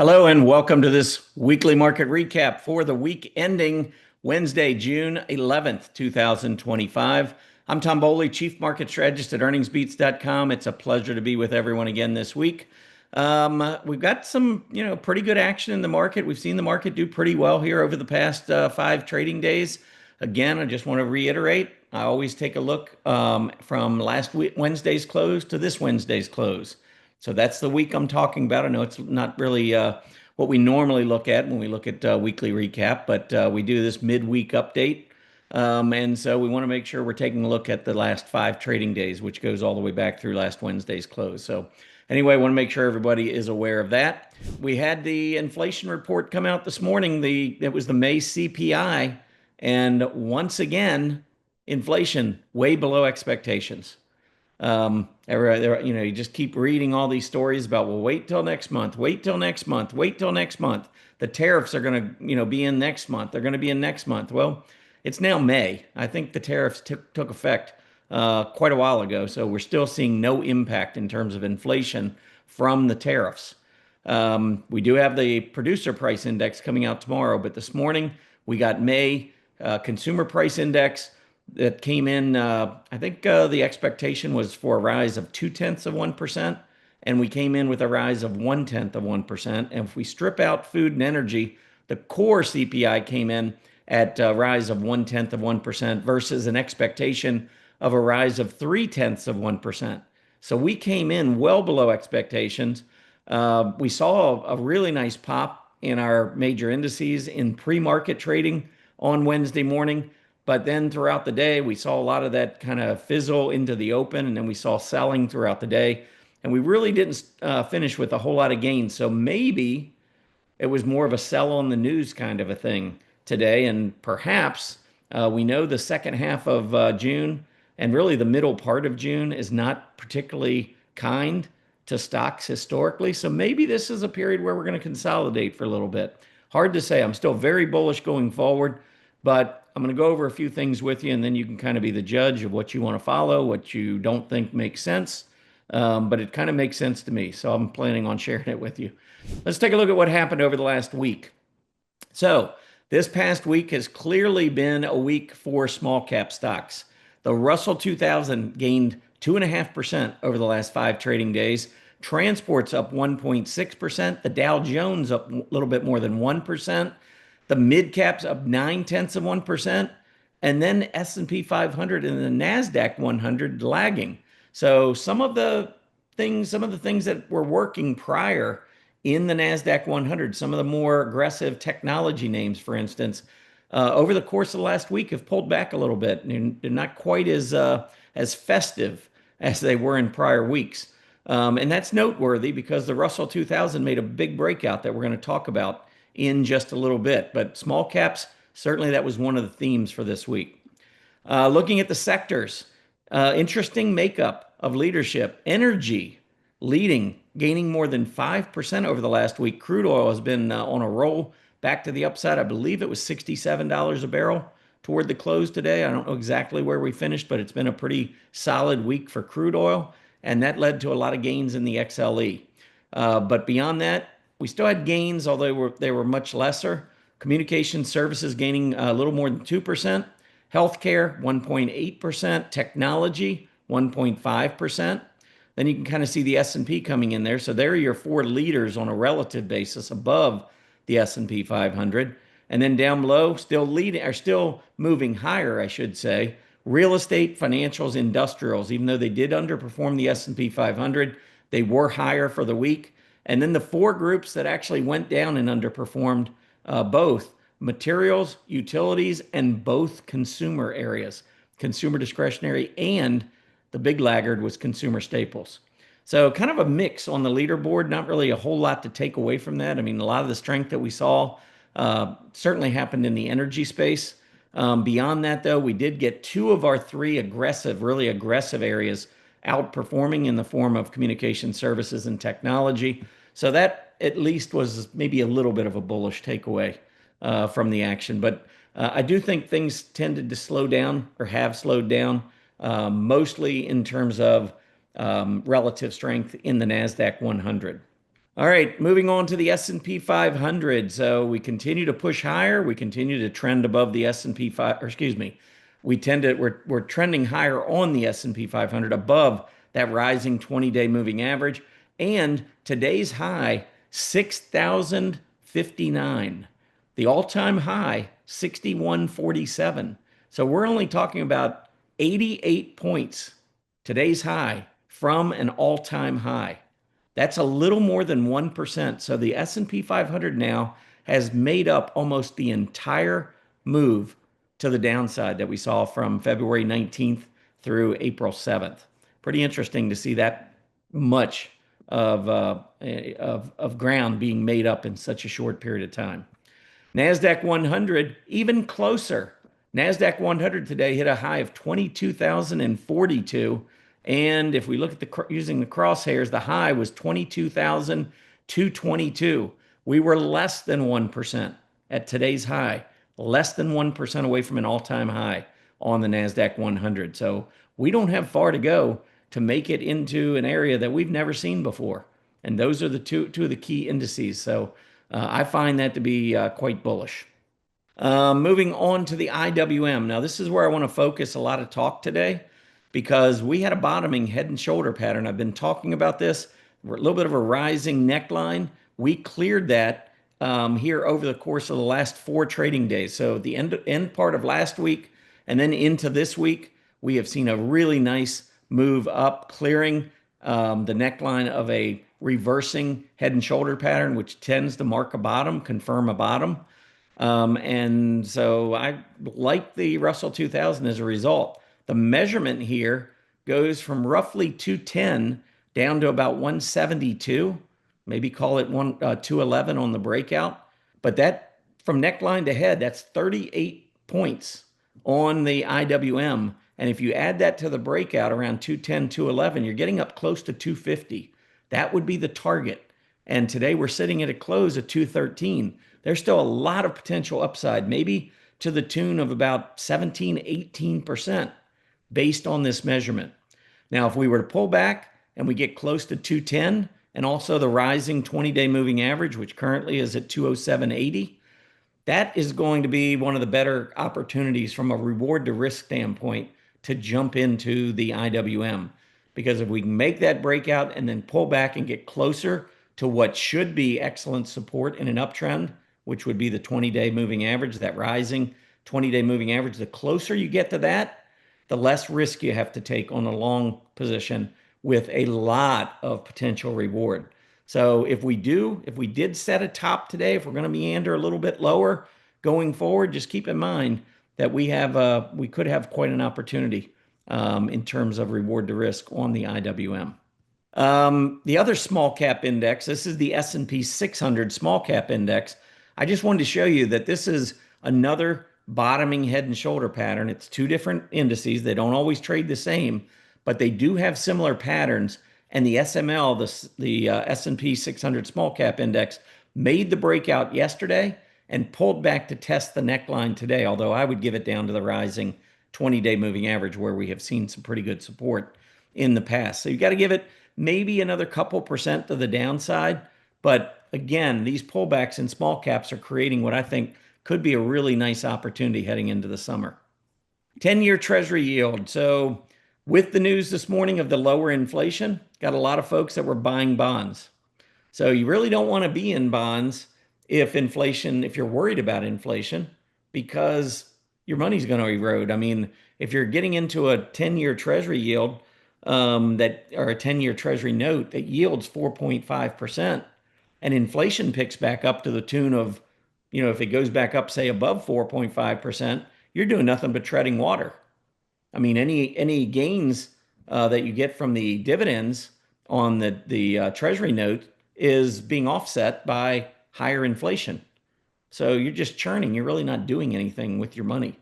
Hello and welcome to this weekly market recap for the week ending Wednesday, June 11th, 2025. I'm Tom Bowley, Chief Market Strategist at earningsbeats.com. It's a pleasure to be with everyone again this week. We've got some, pretty good action in the market. We've seen the market do pretty well here over the past 5 trading days. Again, I just want to reiterate, I always take a look from Wednesday's close to this Wednesday's close. So that's the week I'm talking about. I know it's not really what we normally look at when we look at weekly recap, but we do this midweek update. And so we want to make sure we're taking a look at the last 5 trading days, which goes all the way back through last Wednesday's close. So anyway, I want to make sure everybody is aware of that. We had the inflation report come out this morning. It was the May CPI, and once again, inflation way below expectations. You just keep reading all these stories about, well, wait till next month, wait till next month, wait till next month. The tariffs are going to, be in next month. They're going to be in next month. Well, it's now May. I think the tariffs took effect quite a while ago. So we're still seeing no impact in terms of inflation from the tariffs. We do have the producer price index coming out tomorrow, but this morning we got May consumer price index that came in. I think the expectation was for a rise of 0.2%, and we came in with a rise of 0.1%. And if we strip out food and energy, the core CPI came in at a rise of 0.1% versus an expectation of a rise of 0.3%. So we came in well below expectations. We saw a really nice pop in our major indices in pre-market trading on Wednesday morning. But then throughout the day, we saw a lot of that kind of fizzle into the open, and then we saw selling throughout the day. And we really didn't finish with a whole lot of gains. So maybe it was more of a sell on the news kind of a thing today. And perhaps we know the second half of June and really the middle part of June is not particularly kind to stocks historically. So maybe this is a period where we're going to consolidate for a little bit. Hard to say. I'm still very bullish going forward, but I'm going to go over a few things with you, and then you can kind of be the judge of what you want to follow, what you don't think makes sense. But it kind of makes sense to me, so I'm planning on sharing it with you. Let's take a look at what happened over the last week. So this past week has clearly been a week for small cap stocks. The Russell 2000 gained 2.5% over the last 5 trading days. Transport's up 1.6%. The Dow Jones up a little bit more than 1%. The mid caps up 0.9%, and then S&P 500 and the Nasdaq 100 lagging. So some of the things that were working prior in the Nasdaq 100, some of the more aggressive technology names, for instance, over the course of the last week have pulled back a little bit. They're not quite as festive as they were in prior weeks. And that's noteworthy because the Russell 2000 made a big breakout that we're going to talk about in just a little bit. But small caps, certainly that was one of the themes for this week. Looking at the sectors, interesting makeup of leadership. Energy leading, gaining more than 5% over the last week. Crude oil has been on a roll back to the upside. I believe it was $67 a barrel toward the close today. I don't know exactly where we finished, but it's been a pretty solid week for crude oil, and that led to a lot of gains in the XLE. But beyond that, we still had gains, although they were much lesser. Communication services gaining a little more than 2%. Healthcare, 1.8%. Technology, 1.5%. Then you can kind of see the S&P coming in there. So there are your 4 leaders on a relative basis above the S&P 500. And then down below, still moving higher, I should say. Real estate, financials, industrials, even though they did underperform the S&P 500, they were higher for the week. And then the 4 groups that actually went down and underperformed, both materials, utilities, and both consumer areas, consumer discretionary, and the big laggard was consumer staples. So kind of a mix on the leaderboard, not really a whole lot to take away from that. I mean, a lot of the strength that we saw certainly happened in the energy space. Beyond that, though, we did get 2 of our 3 really aggressive areas outperforming in the form of communication services and technology. So that at least was maybe a little bit of a bullish takeaway from the action. But I do think things tended to slow down or have slowed down, mostly in terms of relative strength in the Nasdaq 100. All right, moving on to the S&P 500. So we continue to push higher. We continue to trend above the S&P 5, or excuse me, we're trending higher on the S&P 500 above that rising 20-day moving average. And today's high, 6,059. The all-time high, 6,147. So we're only talking about 88 points, today's high, from an all-time high. That's a little more than 1%. So the S&P 500 now has made up almost the entire move to the downside that we saw from February 19th through April 7th. Pretty interesting to see that much of ground being made up in such a short period of time. Nasdaq 100 even closer. Nasdaq 100 today hit a high of 22,042, and if we look at using the crosshairs, the high was 22,222. We were less than 1% at today's high, less than 1% away from an all-time high on the Nasdaq 100. So we don't have far to go to make it into an area that we've never seen before. And those are the two of the key indices. So I find that to be quite bullish. Moving on to the IWM. Now, this is where I want to focus a lot of talk today because we had a bottoming head and shoulder pattern. I've been talking about this. We're a little bit of a rising neckline. We cleared that here over the course of the last 4 trading days. So the end part of last week and then into this week, we have seen a really nice move up, clearing the neckline of a reversing head and shoulder pattern, which tends to mark a bottom, confirm a bottom. And so I like the Russell 2000 as a result. The measurement here goes from roughly 210 down to about 172, maybe call it 211 on the breakout. But that from neckline to head, that's 38 points on the IWM. And if you add that to the breakout around 210, 211, you're getting up close to 250. That would be the target. And today we're sitting at a close of 213. There's still a lot of potential upside, maybe to the tune of about 17, 18% based on this measurement. Now, if we were to pull back and we get close to 210 and also the rising 20-day moving average, which currently is at 207.80, that is going to be one of the better opportunities from a reward to risk standpoint to jump into the IWM. Because if we can make that breakout and then pull back and get closer to what should be excellent support in an uptrend, which would be the 20-day moving average, that rising 20-day moving average, the closer you get to that, the less risk you have to take on a long position with a lot of potential reward. So if we did set a top today, if we're going to meander a little bit lower going forward, just keep in mind that we could have quite an opportunity in terms of reward to risk on the IWM. The other small cap index, this is the S&P 600 small cap index. I just wanted to show you that this is another bottoming head and shoulder pattern. It's 2 different indices. They don't always trade the same, but they do have similar patterns. And the SML, the S&P 600 small cap index, made the breakout yesterday and pulled back to test the neckline today, although I would give it down to the rising 20-day moving average where we have seen some pretty good support in the past. So you got to give it maybe another couple percent to the downside. But again, these pullbacks in small caps are creating what I think could be a really nice opportunity heading into the summer. 10-year Treasury yield. So with the news this morning of the lower inflation, got a lot of folks that were buying bonds. So you really don't want to be in bonds if you're worried about inflation, because your money's going to erode. I mean, if you're getting into a 10-year Treasury yield or a 10-year Treasury note that yields 4.5%, and inflation picks back up to the tune of, if it goes back up, say above 4.5%, you're doing nothing but treading water. I mean, any gains that you get from the dividends on the Treasury note is being offset by higher inflation. So you're just churning. You're really not doing anything with your money.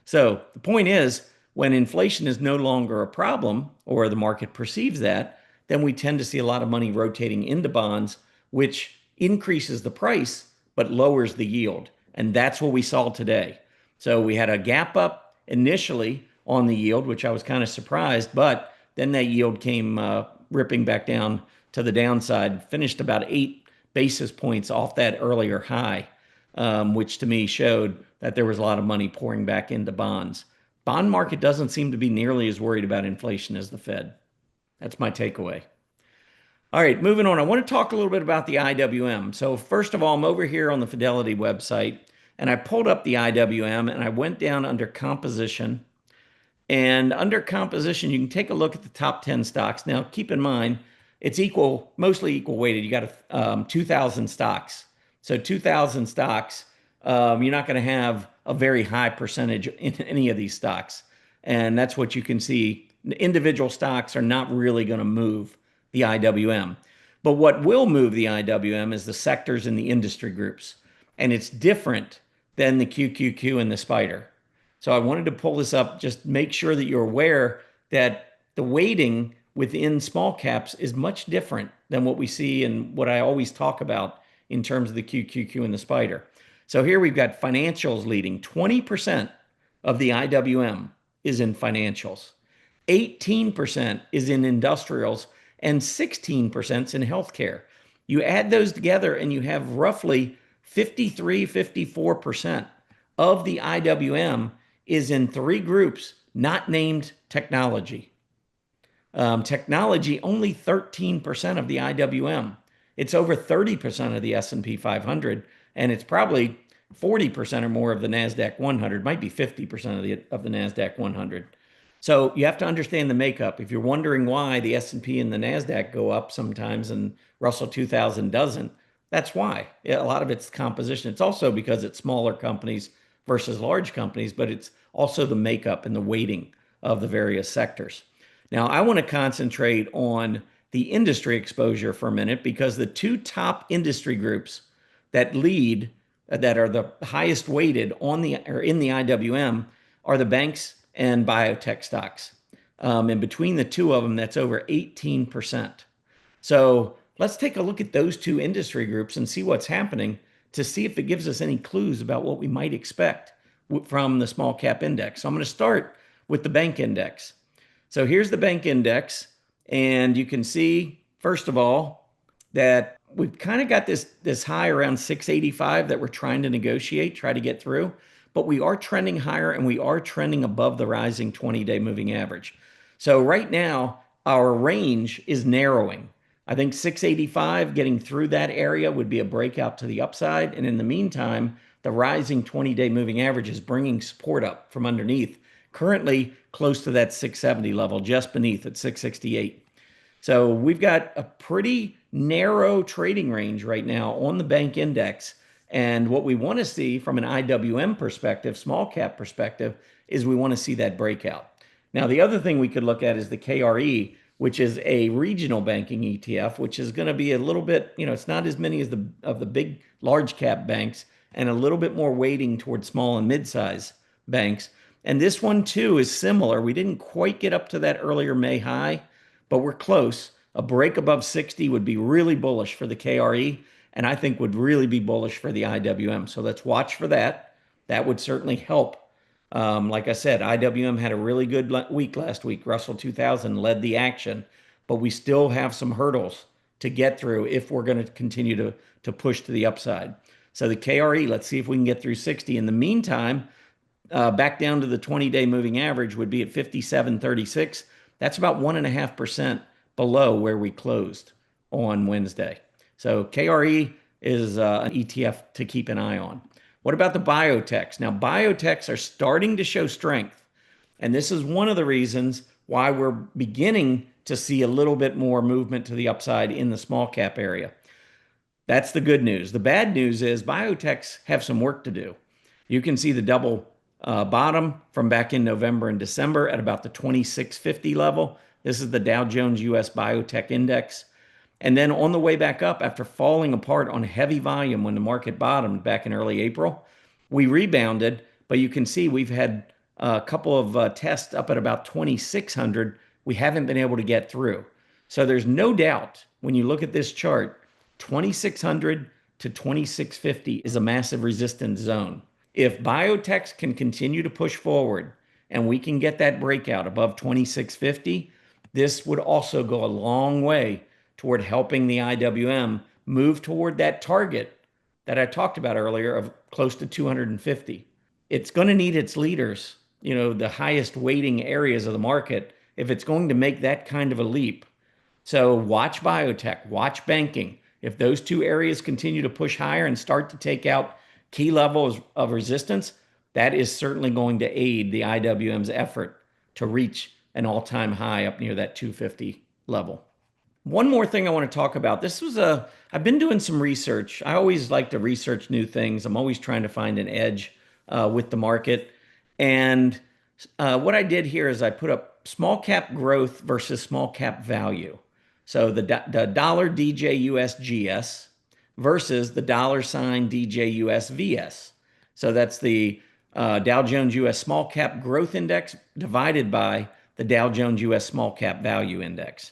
So the point is, when inflation is no longer a problem, or the market perceives that, then we tend to see a lot of money rotating into bonds, which increases the price but lowers the yield. And that's what we saw today. So we had a gap up initially on the yield, which I was kind of surprised, but then that yield came ripping back down to the downside, finished about 8 basis points off that earlier high, which to me showed that there was a lot of money pouring back into bonds. Bond market doesn't seem to be nearly as worried about inflation as the Fed. That's my takeaway. All right, moving on. I want to talk a little bit about the IWM. So first of all, I'm over here on the Fidelity website, and I pulled up the IWM, and I went down under composition. And under composition, you can take a look at the top 10 stocks. Now, keep in mind, it's mostly equal weighted. You got 2,000 stocks. So 2,000 stocks, you're not going to have a very high percentage in any of these stocks. And that's what you can see. Individual stocks are not really going to move the IWM. But what will move the IWM is the sectors and the industry groups. And it's different than the QQQ and the SPDR. So I wanted to pull this up, just make sure that you're aware that the weighting within small caps is much different than what we see and what I always talk about in terms of the QQQ and the SPDR. So here we've got financials leading. 20% of the IWM is in financials. 18% is in industrials and 16% is in healthcare. You add those together and you have roughly 53, 54% of the IWM is in 3 groups not named technology. Technology, only 13% of the IWM. It's over 30% of the S&P 500, and it's probably 40% or more of the Nasdaq 100, might be 50% of the Nasdaq 100. So you have to understand the makeup. If you're wondering why the S&P and the Nasdaq go up sometimes and Russell 2000 doesn't, that's why. A lot of it's composition. It's also because it's smaller companies versus large companies, but it's also the makeup and the weighting of the various sectors. Now, I want to concentrate on the industry exposure for a minute because the 2 top industry groups that lead, that are the highest weighted in the IWM, are the banks and biotech stocks. And between the 2 of them, that's over 18%. So let's take a look at those 2 industry groups and see what's happening to see if it gives us any clues about what we might expect from the small cap index. So I'm going to start with the bank index. So here's the bank index, and you can see, first of all, that we've kind of got this high around 685 that we're trying to negotiate, try to get through, but we are trending higher and we are trending above the rising 20-day moving average. So right now, our range is narrowing. I think 685, getting through that area would be a breakout to the upside. And in the meantime, the rising 20-day moving average is bringing support up from underneath, currently close to that 670 level, just beneath at 668. So we've got a pretty narrow trading range right now on the bank index. And what we want to see from an IWM perspective, small cap perspective, is we want to see that breakout. Now, the other thing we could look at is the KRE, which is a regional banking ETF, which is going to be a little bit, it's not as many as the big large cap banks and a little bit more weighting towards small and mid-size banks. And this one too is similar. We didn't quite get up to that earlier May high, but we're close. A break above 60 would be really bullish for the KRE, and I think would really be bullish for the IWM. So let's watch for that. That would certainly help. Like I said, IWM had a really good week last week. Russell 2000 led the action, but we still have some hurdles to get through if we're going to continue to push to the upside. So the KRE, let's see if we can get through 60. In the meantime, back down to the 20-day moving average would be at 57.36. That's about 1.5% below where we closed on Wednesday. So KRE is an ETF to keep an eye on. What about the biotechs? Now, biotechs are starting to show strength. And this is one of the reasons why we're beginning to see a little bit more movement to the upside in the small cap area. That's the good news. The bad news is biotechs have some work to do. You can see the double bottom from back in November and December at about the 2650 level. This is the Dow Jones US Biotech Index. And then on the way back up, after falling apart on heavy volume when the market bottomed back in early April, we rebounded. But you can see we've had a couple of tests up at about 2600. We haven't been able to get through. So there's no doubt when you look at this chart, 2600 to 2650 is a massive resistance zone. If biotechs can continue to push forward and we can get that breakout above 2650, this would also go a long way toward helping the IWM move toward that target that I talked about earlier of close to 250. It's going to need its leaders, the highest weighting areas of the market, if it's going to make that kind of a leap. So watch biotech, watch banking. If those two areas continue to push higher and start to take out key levels of resistance, that is certainly going to aid the IWM's effort to reach an all-time high up near that 250 level. One more thing I want to talk about. I've been doing some research. I always like to research new things. I'm always trying to find an edge with the market. And what I did here is I put up small cap growth versus small cap value. So the dollar DJUSGS versus the dollar sign DJUSVS. So that's the Dow Jones US Small Cap Growth Index divided by the Dow Jones US Small Cap Value Index.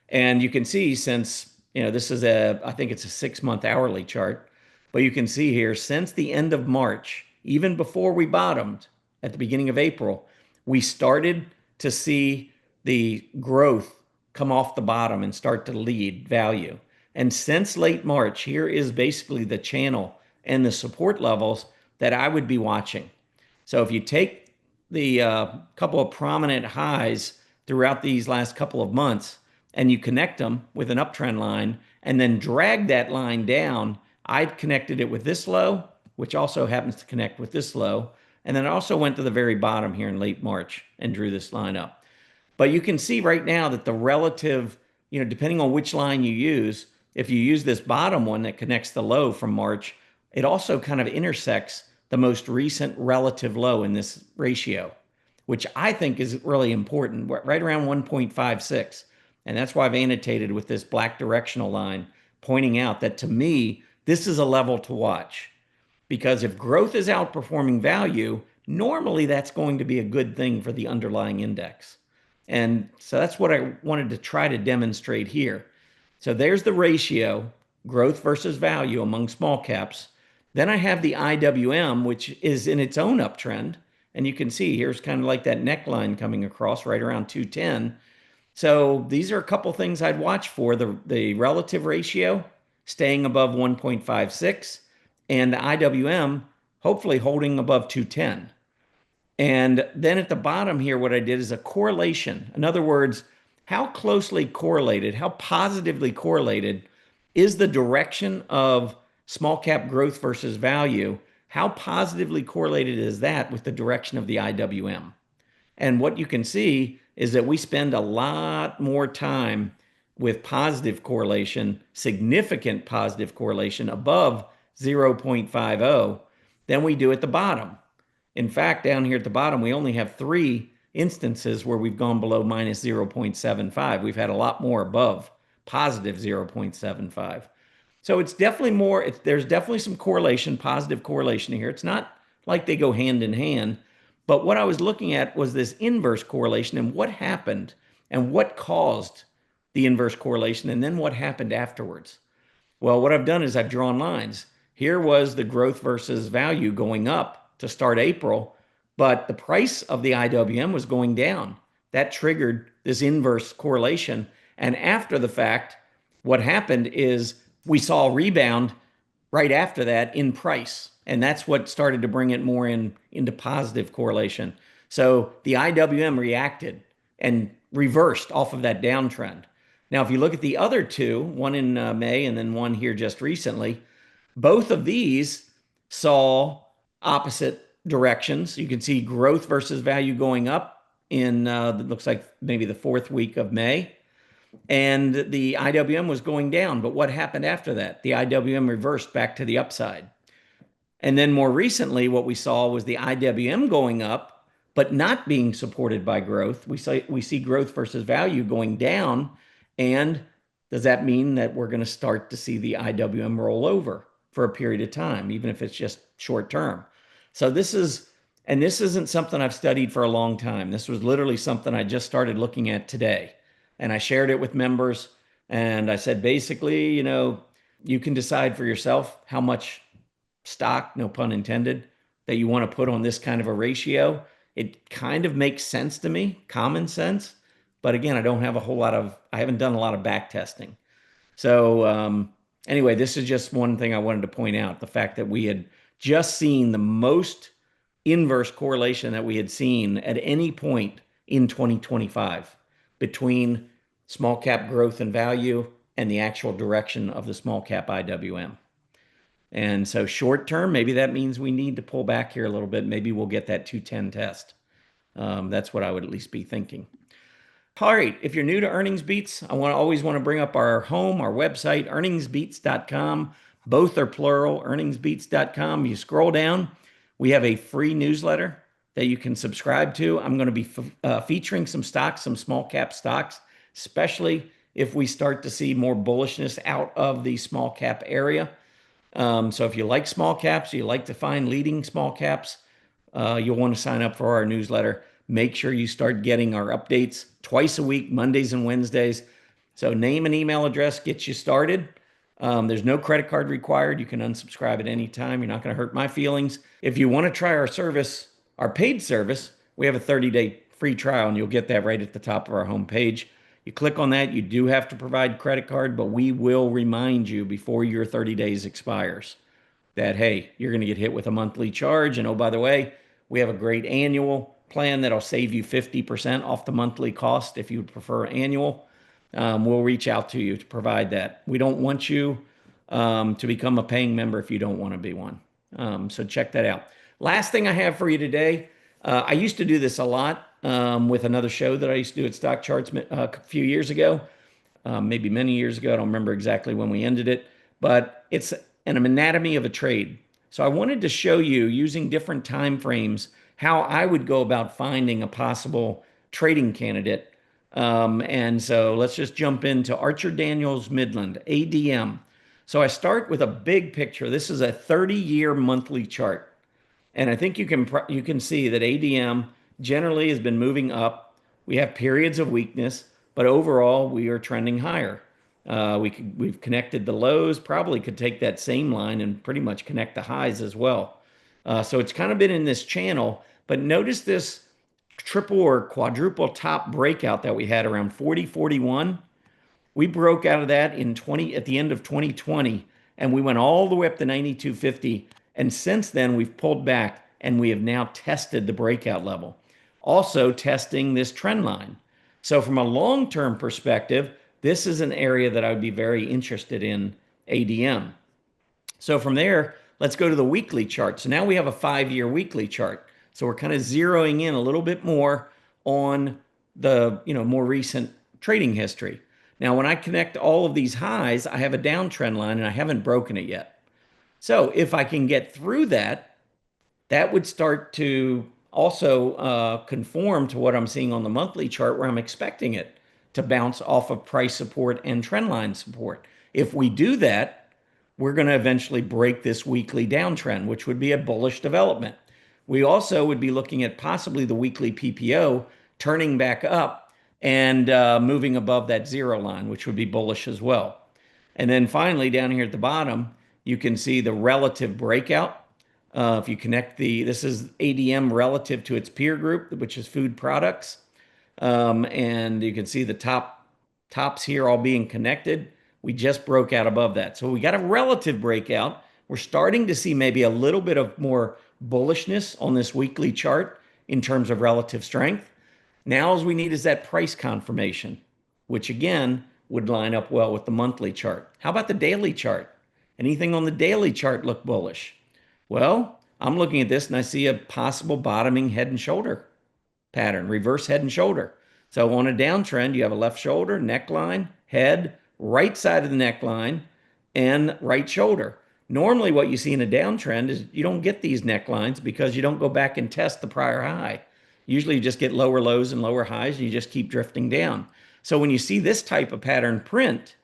And you can see since, this is I think it's a 6-month hourly chart, but you can see here since the end of March, even before we bottomed at the beginning of April, we started to see the growth come off the bottom and start to lead value. And since late March, here is basically the channel and the support levels that I would be watching. So if you take the couple of prominent highs throughout these last couple of months and you connect them with an uptrend line and then drag that line down, I'd connected it with this low, which also happens to connect with this low. And then I also went to the very bottom here in late March and drew this line up. But you can see right now that the relative, depending on which line you use, if you use this bottom one that connects the low from March, it also kind of intersects the most recent relative low in this ratio, which I think is really important, right around 1.56. And that's why I've annotated with this black directional line, pointing out that to me, this is a level to watch. Because if growth is outperforming value, normally that's going to be a good thing for the underlying index. And so that's what I wanted to try to demonstrate here. So there's the ratio, growth versus value among small caps. Then I have the IWM, which is in its own uptrend. And you can see here's kind of like that neckline coming across right around 210. So these are a couple things I'd watch for. The relative ratio staying above 1.56 and the IWM hopefully holding above 210. And then at the bottom here, what I did is a correlation. In other words, how closely correlated, how positively correlated is the direction of small cap growth versus value? How positively correlated is that with the direction of the IWM? And what you can see is that we spend a lot more time with positive correlation, significant positive correlation above 0.50 than we do at the bottom. In fact, down here at the bottom, we only have 3 instances where we've gone below minus 0.75. We've had a lot more above positive 0.75. So it's definitely more, there's definitely some correlation, positive correlation here. It's not like they go hand in hand, but what I was looking at was this inverse correlation and what happened and what caused the inverse correlation and then what happened afterwards. Well, what I've done is I've drawn lines. Here was the growth versus value going up to start April, but the price of the IWM was going down. That triggered this inverse correlation. And after the fact, what happened is we saw a rebound right after that in price. And that's what started to bring it more into positive correlation. So the IWM reacted and reversed off of that downtrend. Now, if you look at the other two, one in May and then one here just recently, both of these saw opposite directions. You can see growth versus value going up in, it looks like maybe the 4th week of May. And the IWM was going down. But what happened after that? The IWM reversed back to the upside. And then more recently, what we saw was the IWM going up, but not being supported by growth. We see growth versus value going down. And does that mean that we're going to start to see the IWM roll over for a period of time, even if it's just short term? So this isn't something I've studied for a long time. This was literally something I just started looking at today. And I shared it with members. And I said, basically, you can decide for yourself how much stock, no pun intended, that you want to put on this kind of a ratio. It kind of makes sense to me, common sense. But again, I haven't done a lot of back testing. So anyway, this is just one thing I wanted to point out, the fact that we had just seen the most inverse correlation that we had seen at any point in 2025 between small cap growth and value and the actual direction of the small cap IWM. And so short term, maybe that means we need to pull back here a little bit. Maybe we'll get that 210 test. That's what I would at least be thinking. All right, if you're new to Earnings Beats, always want to bring up our website, earningsbeats.com. Both are plural, earningsbeats.com. You scroll down, we have a free newsletter that you can subscribe to. I'm going to be featuring some stocks, some small cap stocks, especially if we start to see more bullishness out of the small cap area. So if you like small caps, you like to find leading small caps, you'll want to sign up for our newsletter. Make sure you start getting our updates twice a week, Mondays and Wednesdays. So name and email address gets you started. There's no credit card required. You can unsubscribe at any time. You're not going to hurt my feelings. If you want to try our service, our paid service, we have a 30-day free trial, and you'll get that right at the top of our homepage. You click on that. You do have to provide credit card, but we will remind you before your 30 days expires that, hey, you're going to get hit with a monthly charge. And oh, by the way, we have a great annual plan that'll save you 50% off the monthly cost if you prefer annual. We'll reach out to you to provide that. We don't want you to become a paying member if you don't want to be one. So check that out. Last thing I have for you today, I used to do this a lot with another show that I used to do at Stockcharts a few years ago, maybe many years ago. I don't remember exactly when we ended it, but it's an anatomy of a trade. So I wanted to show you using different time frames how I would go about finding a possible trading candidate. And so let's just jump into Archer-Daniels-Midland, ADM. So I start with a big picture. This is a 30-year monthly chart. And I think you can see that ADM generally has been moving up. We have periods of weakness, but overall we are trending higher. We've connected the lows, probably could take that same line and pretty much connect the highs as well. So it's kind of been in this channel, but notice this triple or quadruple top breakout that we had around 40.41. We broke out of that at the end of 2020, and we went all the way up to 92.50. And since then, we've pulled back, and we have now tested the breakout level. Also testing this trend line. So from a long-term perspective, this is an area that I would be very interested in ADM. So from there, let's go to the weekly chart. So now we have a 5-year weekly chart. So we're kind of zeroing in a little bit more on the more recent trading history. Now, when I connect all of these highs, I have a downtrend line, and I haven't broken it yet. So if I can get through that, that would start to also conform to what I'm seeing on the monthly chart, where I'm expecting it to bounce off of price support and trend line support. If we do that, we're going to eventually break this weekly downtrend, which would be a bullish development. We also would be looking at possibly the weekly PPO turning back up and moving above that zero line, which would be bullish as well. And then finally, down here at the bottom, you can see the relative breakout. If you connect this is ADM relative to its peer group, which is food products. And you can see the tops here all being connected. We just broke out above that. So we got a relative breakout. We're starting to see maybe a little bit of more bullishness on this weekly chart in terms of relative strength. Now all we need is that price confirmation, which again would line up well with the monthly chart. How about the daily chart? Anything on the daily chart look bullish? Well, I'm looking at this and I see a possible bottoming head and shoulder pattern, reverse head and shoulder. So on a downtrend, you have a left shoulder, neckline, head, right side of the neckline, and right shoulder. Normally what you see in a downtrend is you don't get these necklines because you don't go back and test the prior high. Usually you just get lower lows and lower highs and you just keep drifting down. So when you see this type of pattern print,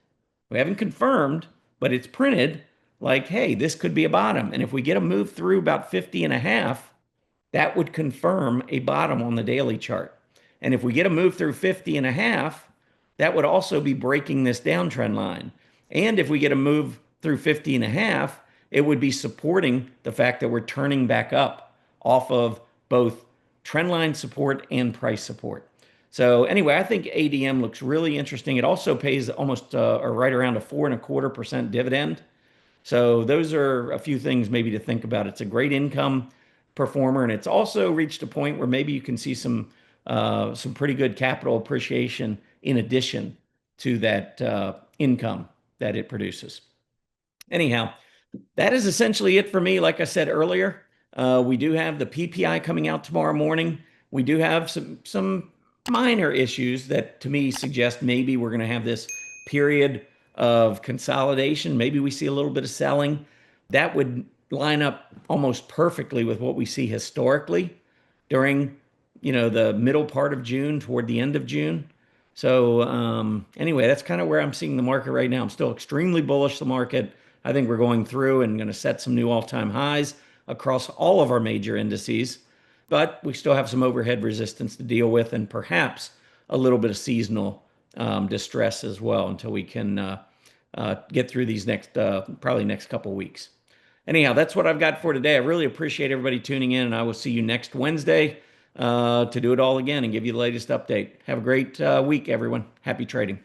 we haven't confirmed, but it's printed like, hey, this could be a bottom. And if we get a move through about 50.5, that would confirm a bottom on the daily chart. And if we get a move through 50.5, that would also be breaking this downtrend line. And if we get a move through 50.5, it would be supporting the fact that we're turning back up off of both trend line support and price support. So anyway, I think ADM looks really interesting. It also pays almost or right around a 4.25% dividend. So those are a few things maybe to think about. It's a great income performer, and it's also reached a point where maybe you can see some pretty good capital appreciation in addition to that income that it produces. Anyhow, that is essentially it for me. Like I said earlier, we do have the PPI coming out tomorrow morning. We do have some minor issues that to me suggest maybe we're going to have this period of consolidation. Maybe we see a little bit of selling. That would line up almost perfectly with what we see historically during, the middle part of June toward the end of June. So anyway, that's kind of where I'm seeing the market right now. I'm still extremely bullish the market. I think we're going through and going to set some new all-time highs across all of our major indices, but we still have some overhead resistance to deal with and perhaps a little bit of seasonal distress as well until we can get through these probably next couple of weeks. Anyhow, that's what I've got for today. I really appreciate everybody tuning in, and I will see you next Wednesday to do it all again and give you the latest update. Have a great week, everyone. Happy trading.